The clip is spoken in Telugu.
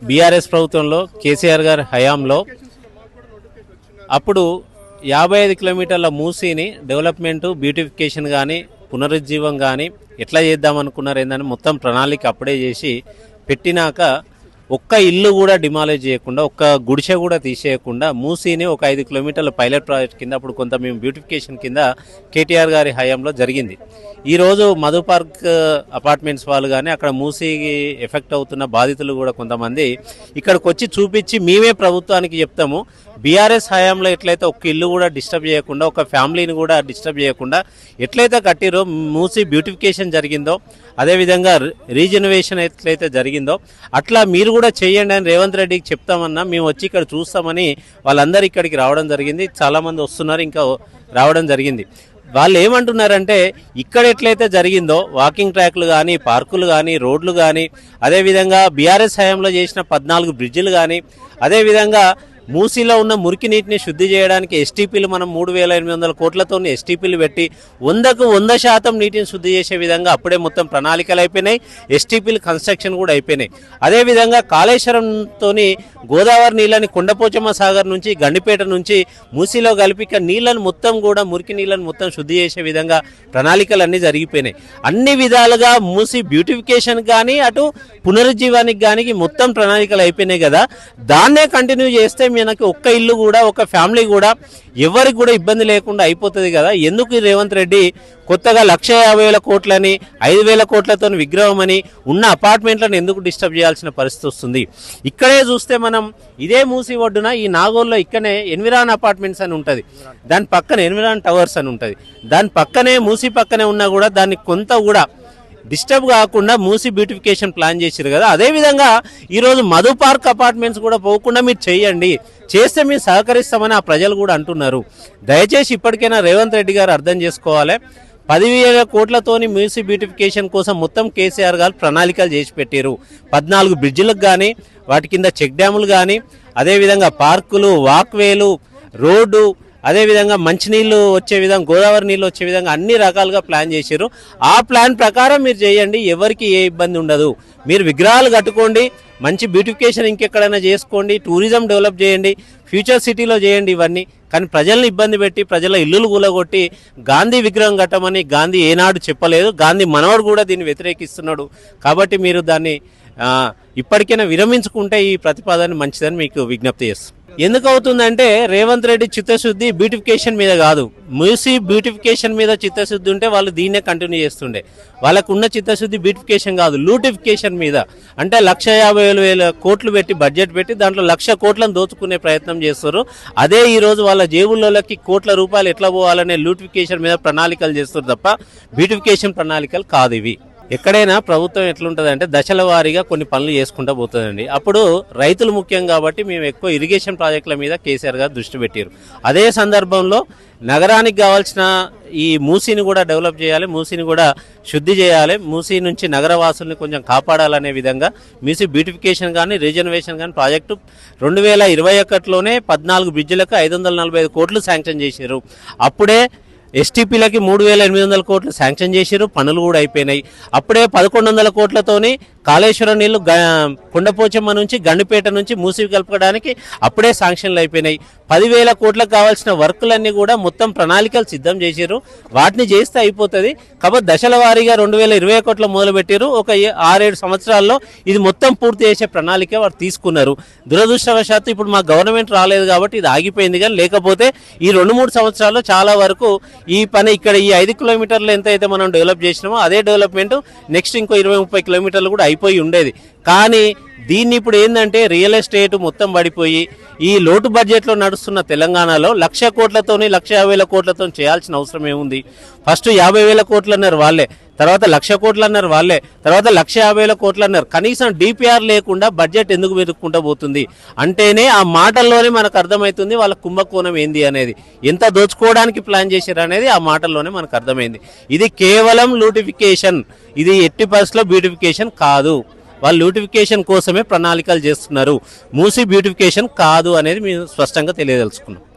బీఆర్ఎస్ ప్రభుత్వంలో కేసీఆర్ గారి హయాంలో అప్పుడు 55 కిలోమీటర్ల మూసీని డెవలప్మెంట్ బ్యూటిఫికేషన్ కానీ పునరుజ్జీవం కానీ ఎట్లా చేద్దామనుకున్నారు ఏందని మొత్తం ప్రణాళిక అప్పుడే చేసి పెట్టినాక ఒక్క ఇల్లు కూడా డిమాలిష్ చేయకుండా ఒక్క గుడిసె కూడా తీసేయకుండా మూసీని ఒక 5 కిలోమీటర్ల పైలట్ ప్రాజెక్ట్ కింద అప్పుడు కొంత మేము బ్యూటిఫికేషన్ కింద కేటీఆర్ గారి హయాంలో జరిగింది. ఈరోజు మధు పార్క్ అపార్ట్మెంట్స్ వాళ్ళు కానీ అక్కడ మూసీకి ఎఫెక్ట్ అవుతున్న బాధితులు కూడా కొంతమంది ఇక్కడికి వచ్చి చూపించి మేమే ప్రభుత్వానికి చెప్తాము, బీఆర్ఎస్ హయాంలో ఎట్లయితే ఒక్క ఇల్లు కూడా డిస్టర్బ్ చేయకుండా ఒక ఫ్యామిలీని కూడా డిస్టర్బ్ చేయకుండా ఎట్లయితే కట్టిరో మూసీ బ్యూటిఫికేషన్ జరిగిందో అదేవిధంగా రీజనరేషన్ ఎట్లయితే జరిగిందో అట్లా మీరు కూడా చేయండి అని రేవంత్ రెడ్డికి చెప్తామన్నా మేము వచ్చి ఇక్కడ చూస్తామని వాళ్ళందరూ ఇక్కడికి రావడం జరిగింది. చాలామంది వస్తున్నారు, ఇంకా రావడం జరిగింది. వాళ్ళు ఏమంటున్నారంటే ఇక్కడ ఎట్లయితే జరిగిందో వాకింగ్ ట్రాక్లు కానీ పార్కులు కానీ రోడ్లు కానీ అదేవిధంగా బీఆర్ఎస్ హయాంలో చేసిన 14 బ్రిడ్జిలు కానీ అదేవిధంగా మూసీలో ఉన్న మురికి నీటిని శుద్ధి చేయడానికి ఎస్టీపీలు మనం 3,800 కోట్లతో ఎస్టీపీలు పెట్టి 100కు 100% నీటిని శుద్ధి చేసే విధంగా అప్పుడే మొత్తం ప్రణాళికలు అయిపోయినాయి. ఎస్టీపీలు కన్స్ట్రక్షన్ కూడా అయిపోయినాయి. అదేవిధంగా కాళేశ్వరంతో గోదావరి నీళ్ళని కొండపోచమ్మ సాగర్ నుంచి గండిపేట నుంచి మూసీలో కలిపి నీళ్ళను మొత్తం కూడా మురికి నీళ్ళను మొత్తం శుద్ధి చేసే విధంగా ప్రణాళికలు అన్నీ జరిగిపోయినాయి. అన్ని విధాలుగా మూసీ బ్యూటిఫికేషన్ కానీ అటు పునరుజ్జీవానికి కానీ మొత్తం ప్రణాళికలు అయిపోయినాయి కదా. దాన్నే కంటిన్యూ చేస్తే మనకి ఒక్క ఇల్లు కూడా ఒక ఫ్యామిలీ కూడా ఎవరికి కూడా ఇబ్బంది లేకుండా అయిపోతుంది కదా. ఎందుకు రేవంత్ రెడ్డి కొత్తగా 1,50,000 కోట్లని 5,000 కోట్లతో విగ్రహం అని ఉన్న అపార్ట్మెంట్లను ఎందుకు డిస్టర్బ్ చేయాల్సిన పరిస్థితి వస్తుంది? ఇక్కడే చూస్తే మనం ఇదే మూసి ఒడ్డున ఈ నాగోల్లో ఇక్కడనే ఎన్విరాన్ అపార్ట్మెంట్స్ అని ఉంటుంది, దాని పక్కన ఎన్విరాన్ టవర్స్ అని ఉంటుంది, దాని పక్కనే మూసి పక్కనే ఉన్నా కూడా దాన్ని కొంత కూడా డిస్టర్బ్ కాకుండా మూసి బ్యూటిఫికేషన్ ప్లాన్ చేశారు కదా. అదేవిధంగా ఈరోజు మధు పార్క్ అపార్ట్మెంట్స్ కూడా పోకుండా మీరు చేయండి, చేస్తే మీరు సహకరిస్తామని ఆ ప్రజలు కూడా అంటున్నారు. దయచేసి ఇప్పటికైనా రేవంత్ రెడ్డి గారు అర్థం చేసుకోవాలి. 10,000 కోట్లతోని మూసి బ్యూటిఫికేషన్ కోసం మొత్తం కేసీఆర్ గారు ప్రణాళికలు చేసి పెట్టారు. 14 బ్రిడ్జిలకు కానీ వాటి కింద చెక్ డ్యాములు కానీ అదేవిధంగా పార్కులు వాక్వేలు రోడ్డు అదేవిధంగా మంచినీళ్ళు వచ్చే విధంగా గోదావరి నీళ్ళు వచ్చే విధంగా అన్ని రకాలుగా ప్లాన్ చేశారు. ఆ ప్లాన్ ప్రకారం మీరు చేయండి, ఎవరికి ఏ ఇబ్బంది ఉండదు. మీరు విగ్రహాలు కట్టుకోండి, మంచి బ్యూటిఫికేషన్ ఇంకెక్కడైనా చేసుకోండి, టూరిజం డెవలప్ చేయండి, ఫ్యూచర్ సిటీలో చేయండి ఇవన్నీ. కానీ ప్రజల్ని ఇబ్బంది పెట్టి ప్రజల ఇల్లులు కూలగొట్టి గాంధీ విగ్రహం కట్టమని గాంధీ ఏనాడు చెప్పలేదు. గాంధీ మనవడు కూడా దీన్ని వ్యతిరేకిస్తున్నాడు. కాబట్టి మీరు దాన్ని ఇప్పటికైనా విరమించుకుంటే ఈ ప్రతిపాదన మంచిదని మీకు విజ్ఞప్తి చేస్తాం. ఎందుకు అవుతుందంటే రేవంత్ రెడ్డి చిత్తశుద్ధి బ్యూటిఫికేషన్ మీద కాదు, మూసీ బ్యూటిఫికేషన్ మీద చిత్తశుద్ధి ఉంటే వాళ్ళు దీన్నే కంటిన్యూ చేస్తుండే. వాళ్ళకు ఉన్న చిత్తశుద్ధి బ్యూటిఫికేషన్ కాదు, లూటిఫికేషన్ మీద. అంటే 1,50,000 కోట్లు పెట్టి బడ్జెట్ పెట్టి దాంట్లో 1,00,000 కోట్లను దోచుకునే ప్రయత్నం చేస్తారు. అదే ఈరోజు వాళ్ళ జేబుల్లోకి కోట్ల రూపాయలు ఎట్లా పోవాలనే లూటిఫికేషన్ మీద ప్రణాళికలు చేస్తారు తప్ప బ్యూటిఫికేషన్ ప్రణాళికలు కాదు ఇవి. ఎక్కడైనా ప్రభుత్వం ఎట్లుంటుంది అంటే దశల వారీగా కొన్ని పనులు చేసుకుంటూ పోతుందండి. అప్పుడు రైతులు ముఖ్యం కాబట్టి మేము ఎక్కువ ఇరిగేషన్ ప్రాజెక్టుల మీద కేసీఆర్ గారు దృష్టి పెట్టారు. అదే సందర్భంలో నగరానికి కావాల్సిన ఈ మూసీని కూడా డెవలప్ చేయాలి, మూసీని కూడా శుద్ధి చేయాలి, మూసీ నుంచి నగరవాసుల్ని కొంచెం కాపాడాలనే విధంగా మూసీ బ్యూటిఫికేషన్ కానీ రీజనరేషన్ కానీ ప్రాజెక్టు 2021లోనే 14 బ్రిడ్జిలకు 545 కోట్లు శాంక్షన్ చేశారు. అప్పుడే ఎస్టీపీలకి 3,800 కోట్లు శాంక్షన్ చేశారు, పనులు కూడా అయిపోయినాయి. అప్పుడే 1,100 కోట్లతోని కాళేశ్వరం నీళ్లు కొండపోచమ్మ నుంచి గండిపేట నుంచి మూసి కలపడానికి అప్పుడే శాంక్షన్లు అయిపోయినాయి. 10,000 కోట్లకు కావాల్సిన వర్కులన్నీ కూడా మొత్తం ప్రణాళికలు సిద్ధం చేశారు. వాటిని చేస్తే అయిపోతుంది. కాబట్టి దశల వారీగా 2021 మొదలుపెట్టారు. ఒక 6-7 సంవత్సరాల్లో ఇది మొత్తం పూర్తి చేసే ప్రణాళిక వారు తీసుకున్నారు. దురదృష్టవశాత్తు ఇప్పుడు మా గవర్నమెంట్ రాలేదు కాబట్టి ఇది ఆగిపోయింది. కానీ లేకపోతే ఈ 2-3 సంవత్సరాల్లో చాలా వరకు ఈ పని ఇక్కడ ఈ 5 కిలోమీటర్లు ఎంత అయితే మనం డెవలప్ చేసినామో అదే డెవలప్మెంట్ నెక్స్ట్ ఇంకో 20-30 కిలోమీటర్లు కూడా అయిపోయి ఉండేది. కానీ దీన్ని ఇప్పుడు ఏంటంటే రియల్ ఎస్టేట్ మొత్తం పడిపోయి ఈ లోటు బడ్జెట్లో నడుస్తున్న తెలంగాణలో 1,00,000 కోట్లతోని 1,50,000 కోట్లతో చేయాల్సిన అవసరం ఏముంది? ఫస్ట్ 50,000 కోట్లు అన్నారు వాళ్ళే, తర్వాత 1,00,000 కోట్లు అన్నారు వాళ్ళే, తర్వాత 1,50,000 కోట్లు అన్నారు. కనీసం డిపిఆర్ లేకుండా బడ్జెట్ ఎందుకు వెతుక్కుంటూ పోతుంది అంటేనే ఆ మాటల్లోనే మనకు అర్థమవుతుంది వాళ్ళ కుంభకోణం ఏంది అనేది, ఎంత దోచుకోవడానికి ప్లాన్ చేశారు అనేది ఆ మాటల్లోనే మనకు అర్థమైంది. ఇది కేవలం లూటిఫికేషన్, ఇది ఎట్టి పరిస్థితుల్లో బ్యూటిఫికేషన్ కాదు. వాళ్ళు బ్యూటిఫికేషన్ కోసమే ప్రణాళికలు చేస్తున్నారు, మూసీ బ్యూటిఫికేషన్ కాదు అనేది మేము స్పష్టంగా తెలియదలుచుకున్నాం.